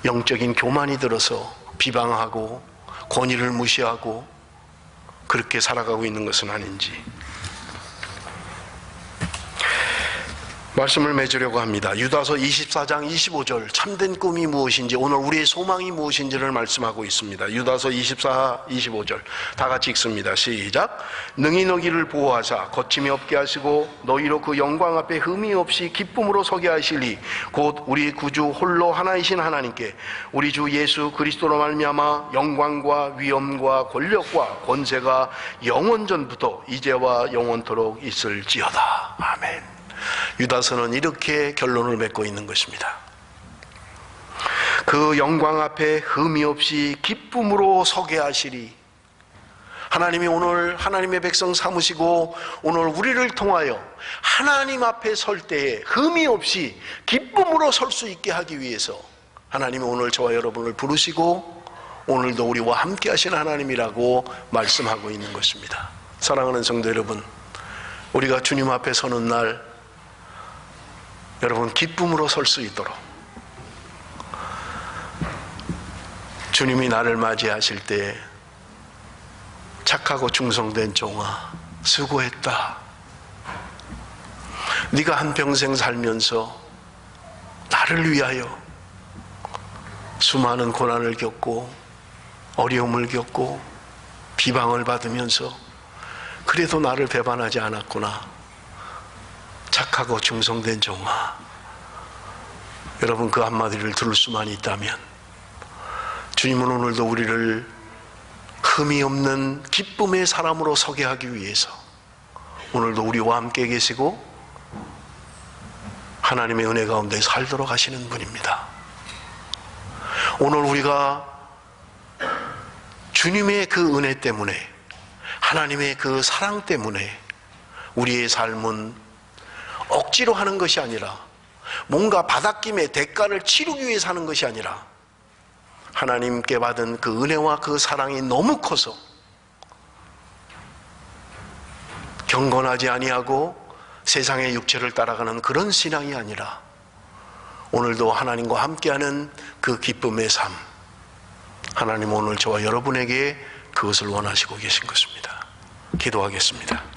Speaker 1: 영적인 교만이 들어서 비방하고 권위를 무시하고 그렇게 살아가고 있는 것은 아닌지 말씀을 맺으려고 합니다. 유다서 24장 25절, 참된 꿈이 무엇인지, 오늘 우리의 소망이 무엇인지를 말씀하고 있습니다. 유다서 24, 25절 다 같이 읽습니다. 시작. 능히 너희를 보호하사 거침이 없게 하시고 너희로 그 영광 앞에 흠이 없이 기쁨으로 서게 하시리. 곧 우리 구주 홀로 하나이신 하나님께 우리 주 예수 그리스도로 말미암아 영광과 위엄과 권력과 권세가 영원전부터 이제와 영원토록 있을지어다. 아멘. 유다서는 이렇게 결론을 맺고 있는 것입니다. 그 영광 앞에 흠이 없이 기쁨으로 서게 하시리. 하나님이 오늘 하나님의 백성 삼으시고 오늘 우리를 통하여 하나님 앞에 설 때에 흠이 없이 기쁨으로 설 수 있게 하기 위해서 하나님이 오늘 저와 여러분을 부르시고 오늘도 우리와 함께 하신 하나님이라고 말씀하고 있는 것입니다. 사랑하는 성도 여러분, 우리가 주님 앞에 서는 날 여러분 기쁨으로 설 수 있도록 주님이 나를 맞이하실 때 착하고 충성된 종아 수고했다. 네가 한평생 살면서 나를 위하여 수많은 고난을 겪고 어려움을 겪고 비방을 받으면서 그래도 나를 배반하지 않았구나. 착하고 충성된 종아. 여러분, 그 한마디를 들을 수만 있다면 주님은 오늘도 우리를 흠이 없는 기쁨의 사람으로 서게 하기 위해서 오늘도 우리와 함께 계시고 하나님의 은혜 가운데 살도록 하시는 분입니다. 오늘 우리가 주님의 그 은혜 때문에, 하나님의 그 사랑 때문에 우리의 삶은 억지로 하는 것이 아니라, 뭔가 바닷김에 대가를 치르기 위해 사는 것이 아니라, 하나님께 받은 그 은혜와 그 사랑이 너무 커서 경건하지 아니하고 세상의 육체를 따라가는 그런 신앙이 아니라, 오늘도 하나님과 함께하는 그 기쁨의 삶, 하나님 오늘 저와 여러분에게 그것을 원하시고 계신 것입니다. 기도하겠습니다.